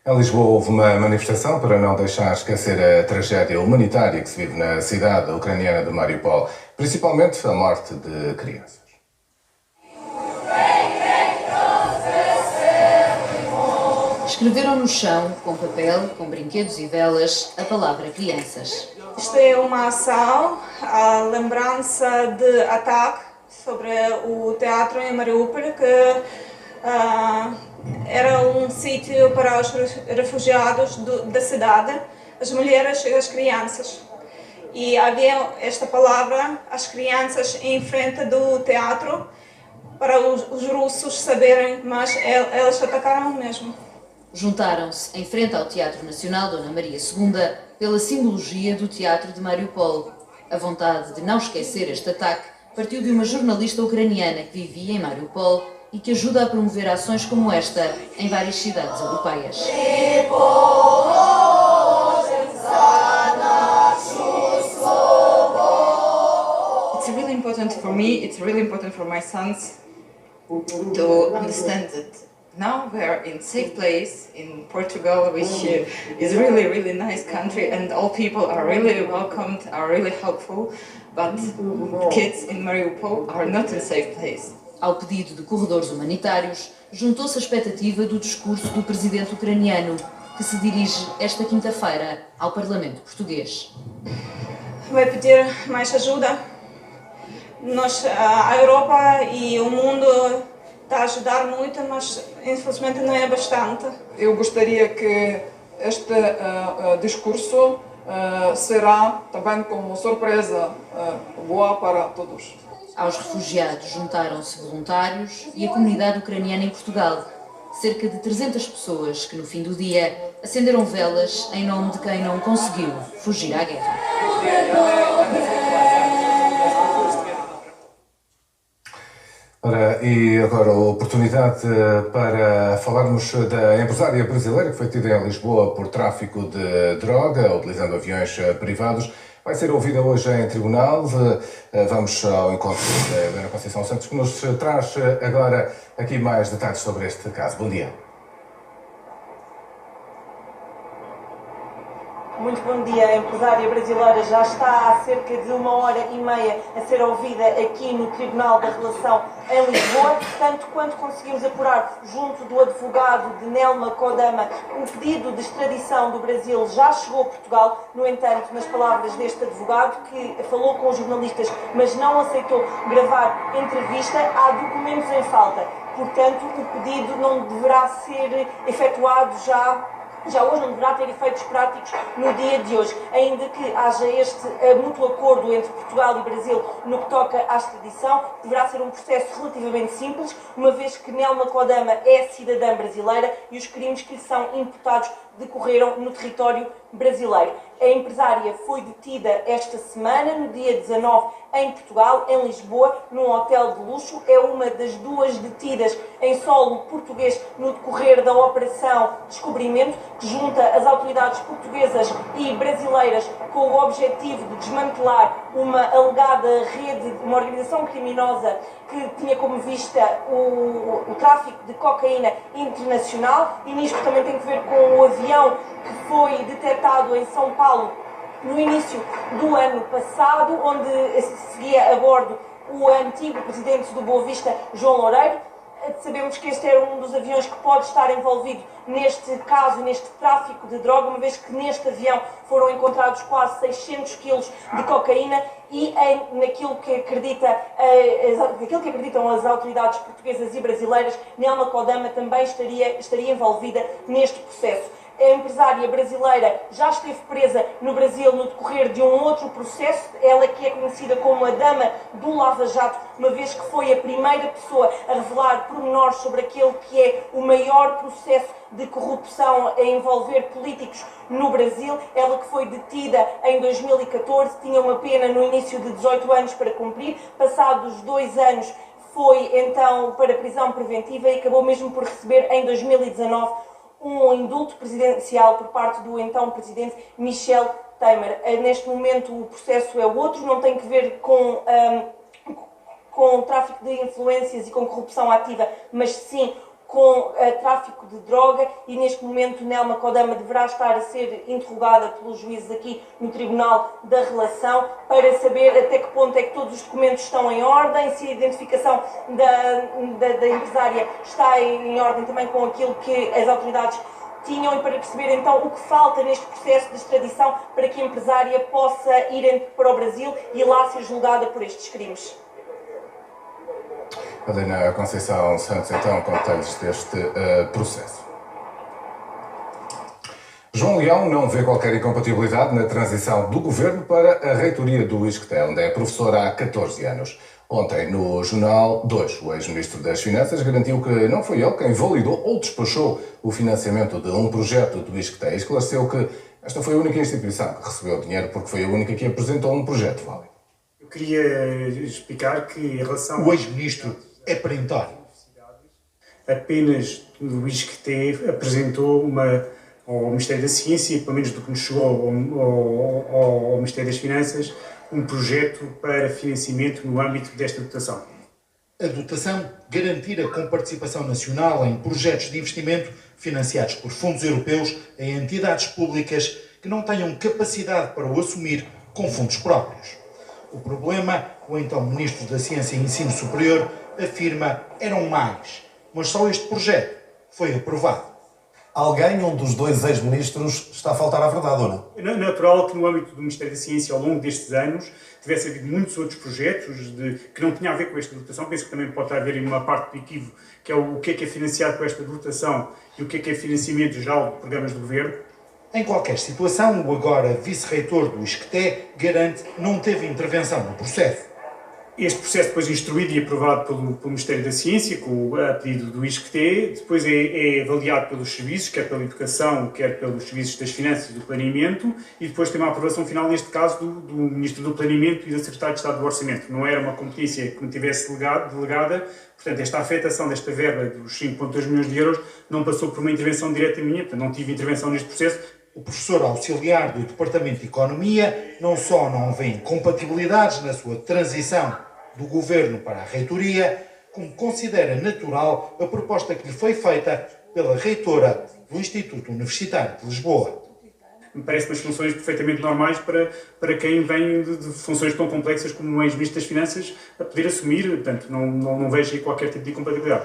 Em Lisboa houve uma manifestação para não deixar esquecer a tragédia humanitária que se vive na cidade ucraniana de Mariupol, principalmente a morte de crianças. Escreveram no chão, com papel, com brinquedos e velas, a palavra crianças. Isto é uma ação, a lembrança de ataque sobre o teatro em Mariupol, que era um sítio para os refugiados da cidade, as mulheres e as crianças. E havia esta palavra, as crianças, em frente do teatro, para os russos saberem, mas eles atacaram mesmo. Juntaram-se em frente ao Teatro Nacional Dona Maria II pela simbologia do teatro de Mariupol. A vontade de não esquecer este ataque partiu de uma jornalista ucraniana que vivia em Mariupol e que ajuda a promover ações como esta em várias cidades europeias. It's really important for me, it's really important for my sons to understand that now we are in safe place in Portugal, which is really nice country, and all people are really welcomed, are really helpful, but kids in Mariupol are not in safe place. Ao pedido de corredores humanitários, juntou-se a expectativa do discurso do presidente ucraniano, que se dirige esta quinta-feira ao Parlamento português. Vai pedir mais ajuda. A Europa e o mundo está a ajudar muito, mas infelizmente não é bastante. Eu gostaria que este discurso será também como surpresa boa para todos. Aos refugiados juntaram-se voluntários e a comunidade ucraniana em Portugal. Cerca de 300 pessoas que no fim do dia acenderam velas em nome de quem não conseguiu fugir à guerra. E agora a oportunidade para falarmos da empresária brasileira que foi detida em Lisboa por tráfico de droga, utilizando aviões privados. Vai ser ouvida hoje em tribunal. Vamos ao encontro da Helena Conceição Santos, que nos traz agora aqui mais detalhes sobre este caso. Bom dia. Muito bom dia. A empresária brasileira já está há cerca de 1h30 a ser ouvida aqui no Tribunal da Relação em Lisboa, tanto quanto conseguimos apurar junto do advogado de Nelma Kodama, o pedido de extradição do Brasil já chegou a Portugal. No entanto, nas palavras deste advogado, que falou com os jornalistas, mas não aceitou gravar entrevista, há documentos em falta. Portanto, o pedido não deverá ser efetuado já hoje, não deverá ter efeitos práticos no dia de hoje, ainda que haja este mútuo acordo entre Portugal e Brasil no que toca à extradição. Deverá ser um processo relativamente simples, uma vez que Nelma Kodama é cidadã brasileira e os crimes que lhe são imputados decorreram no território brasileiro. A empresária foi detida esta semana, no dia 19, em Portugal, em Lisboa, num hotel de luxo. É uma das duas detidas em solo português no decorrer da Operação Descobrimento, que junta as autoridades portuguesas e brasileiras com o objetivo de desmantelar uma alegada rede, uma organização criminosa que tinha como vista o tráfico de cocaína internacional, e nisto também tem que ver com o avião que foi detectado em São Paulo no início do ano passado, onde seguia a bordo o antigo presidente do Boa Vista, João Loureiro. Sabemos que este era um dos aviões que pode estar envolvido neste caso, neste tráfico de droga, uma vez que neste avião foram encontrados quase 600 quilos de cocaína, e naquilo que acreditam as autoridades portuguesas e brasileiras, Nelma Kodama também estaria envolvida neste processo. A empresária brasileira já esteve presa no Brasil no decorrer de um outro processo, ela que é conhecida como a Dama do Lava Jato, uma vez que foi a primeira pessoa a revelar pormenores sobre aquele que é o maior processo de corrupção a envolver políticos no Brasil. Ela que foi detida em 2014, tinha uma pena no início de 18 anos para cumprir, passados 2 anos foi então para prisão preventiva e acabou mesmo por receber em 2019 um indulto presidencial por parte do então presidente Michel Temer. Neste momento o processo é outro, não tem que ver com o tráfico de influências e com corrupção ativa, mas sim com tráfico de droga e neste momento Nelma Kodama deverá estar a ser interrogada pelos juízes aqui no Tribunal da Relação para saber até que ponto é que todos os documentos estão em ordem, se a identificação da empresária está em ordem também com aquilo que as autoridades tinham e para perceber então o que falta neste processo de extradição para que a empresária possa ir para o Brasil e lá ser julgada por estes crimes. Helena Conceição Santos, então, com detalhes deste processo. João Leão não vê qualquer incompatibilidade na transição do governo para a reitoria do ISCTE, onde é professor há 14 anos. Ontem, no Jornal 2, o ex-ministro das Finanças garantiu que não foi ele quem validou ou despachou o financiamento de um projeto do ISCTE e esclareceu que esta foi a única instituição que recebeu dinheiro porque foi a única que apresentou um projeto válido. Eu queria explicar que em relação o ex-ministro é perentório. Apenas o ISCTE apresentou ao Ministério da Ciência, pelo menos do que nos chegou ao Ministério das Finanças, um projeto para financiamento no âmbito desta dotação. A dotação garantir a comparticipação nacional em projetos de investimento financiados por fundos europeus em entidades públicas que não tenham capacidade para o assumir com fundos próprios. O problema, o então Ministro da Ciência e Ensino Superior afirma, eram mais, mas só este projeto foi aprovado. Alguém, um dos dois ex-ministros, está a faltar à verdade, ou não? É natural que no âmbito do Ministério da Ciência, ao longo destes anos, tivesse havido muitos outros projetos que não tinham a ver com esta dotação. Penso que também pode haver uma parte do equívoco, que é o que é financiado com esta dotação e o que é financiamento geral de programas do Governo. Em qualquer situação, o agora vice-reitor do ISCTE garante que não teve intervenção no processo. Este processo depois instruído e aprovado pelo Ministério da Ciência, com a pedido do ISCTE, depois é avaliado pelos serviços, quer pela educação, quer pelos serviços das finanças e do planeamento, e depois tem uma aprovação final, neste caso, do Ministro do Planeamento e da Secretária de Estado do Orçamento. Não era uma competência que me tivesse delegada, portanto, esta afetação desta verba dos 5,2 milhões de euros não passou por uma intervenção direta minha, portanto, não tive intervenção neste processo. O professor auxiliar do Departamento de Economia não só não vê incompatibilidades na sua transição do Governo para a reitoria, como considera natural a proposta que lhe foi feita pela reitora do Instituto Universitário de Lisboa. Me parece umas funções perfeitamente normais para quem vem de funções tão complexas como um ex-ministro das Finanças a poder assumir, portanto, não vejo aí qualquer tipo de incompatibilidade.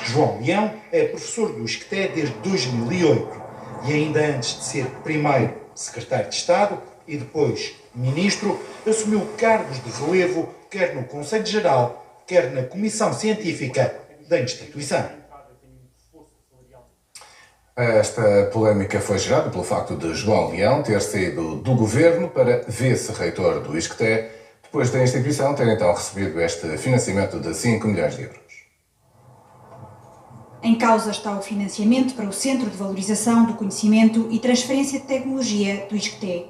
João Leão é professor do ISCTE desde 2008 e ainda antes de ser primeiro secretário de Estado e depois ministro, assumiu cargos de relevo quer no Conselho Geral, quer na Comissão Científica da instituição. Esta polémica foi gerada pelo facto de João Leão ter saído do governo para vice-reitor do ISCTE, depois da instituição ter então recebido este financiamento de 5 milhões de euros. Em causa está o financiamento para o Centro de Valorização do Conhecimento e Transferência de Tecnologia do ISCTE.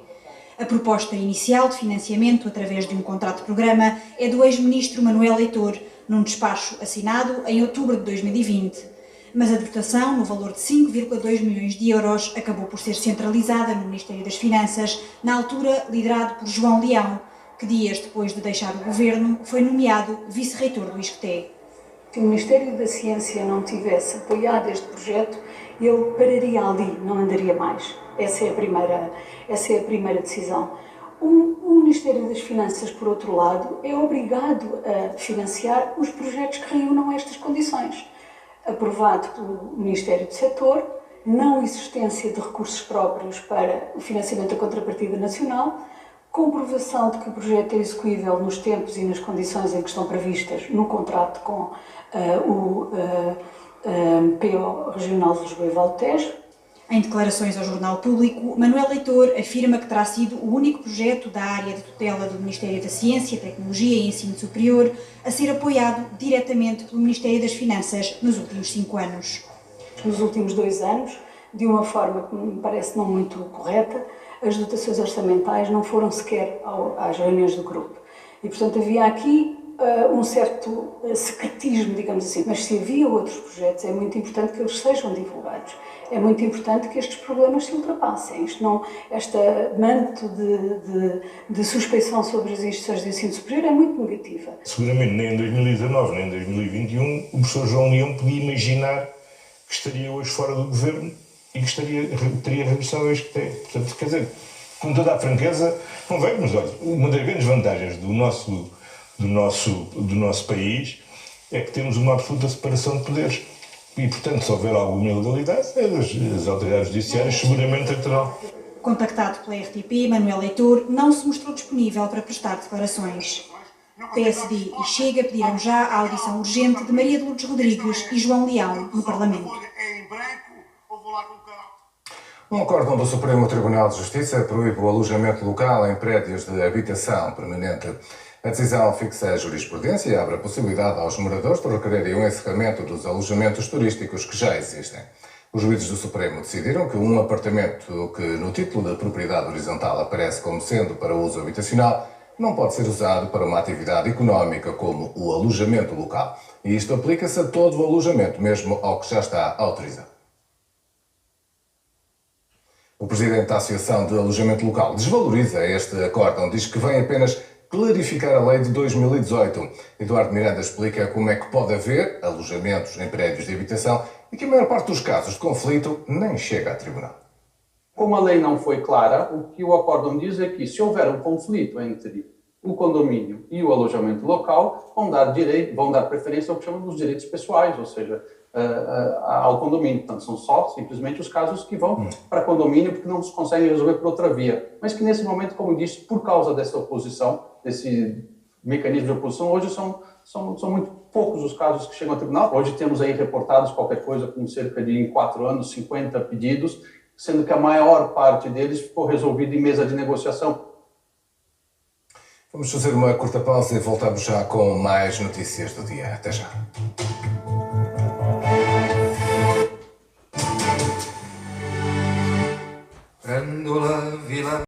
A proposta inicial de financiamento através de um contrato-programa é do ex-ministro Manuel Leitor, num despacho assinado em outubro de 2020. Mas a dotação, no valor de 5,2 milhões de euros, acabou por ser centralizada no Ministério das Finanças, na altura liderado por João Leão, que dias depois de deixar o governo foi nomeado vice-reitor do ISCTE. Se o Ministério da Ciência não tivesse apoiado este projeto, ele pararia ali, não andaria mais. Essa é a primeira decisão. O Ministério das Finanças, por outro lado, é obrigado a financiar os projetos que reúnam estas condições. Aprovado pelo Ministério do Setor, não existência de recursos próprios para o financiamento da contrapartida nacional, comprovação de que o projeto é execuível nos tempos e nas condições em que estão previstas no contrato com o PO Regional de Lisboa e Vale do Tejo. Em declarações ao Jornal Público, Manuel Leitor afirma que terá sido o único projeto da área de tutela do Ministério da Ciência, Tecnologia e Ensino Superior a ser apoiado diretamente pelo Ministério das Finanças nos últimos 5 anos. Nos últimos 2 anos, de uma forma que me parece não muito correta, as dotações orçamentais não foram sequer às reuniões do grupo. E, portanto, havia aqui um certo secretismo, digamos assim. Mas se havia outros projetos, é muito importante que eles sejam divulgados. É muito importante que estes problemas se ultrapassem. Este manto de suspeição sobre as instituições de ensino superior é muito negativa. Seguramente nem em 2019, nem em 2021, o professor João Leão podia imaginar que estaria hoje fora do governo e que teria regressado ao ISCTE. Portanto, quer dizer, com toda a franqueza, convém, mas olha, uma das grandes vantagens do nosso país é que temos uma absoluta separação de poderes. E, portanto, se houver alguma ilegalidade, as autoridades judiciárias seguramente terão. Contactado pela RTP, Manuel Leitor não se mostrou disponível para prestar declarações. PSD e Chega pediram já a audição urgente de Maria de Lourdes Rodrigues e João Leão no Parlamento. Um acórdão do Supremo Tribunal de Justiça proíbe o alojamento local em prédios de habitação permanente. A decisão fixa a jurisprudência e abre a possibilidade aos moradores de requererem o encerramento dos alojamentos turísticos que já existem. Os juízes do Supremo decidiram que um apartamento que no título de propriedade horizontal aparece como sendo para uso habitacional não pode ser usado para uma atividade económica como o alojamento local. E isto aplica-se a todo o alojamento, mesmo ao que já está autorizado. O presidente da Associação de Alojamento Local desvaloriza este acórdão, diz que vem apenas clarificar a lei de 2018. Eduardo Miranda explica como é que pode haver alojamentos em prédios de habitação e que a maior parte dos casos de conflito nem chega a tribunal. Como a lei não foi clara, o que o acórdão diz é que se houver um conflito entre o condomínio e o alojamento local, vão dar preferência ao que chamam dos direitos pessoais, ou seja, ao condomínio. Portanto, são só simplesmente os casos que vão para condomínio porque não se conseguem resolver por outra via. Mas que nesse momento, como disse, por causa dessa oposição, desse mecanismo de oposição, hoje são muito poucos os casos que chegam ao tribunal. Hoje temos aí reportados qualquer coisa com cerca de, em 4 anos, 50 pedidos, sendo que a maior parte deles ficou resolvido em mesa de negociação. Vamos fazer uma curta pausa e voltamos já com mais notícias do dia. Até já.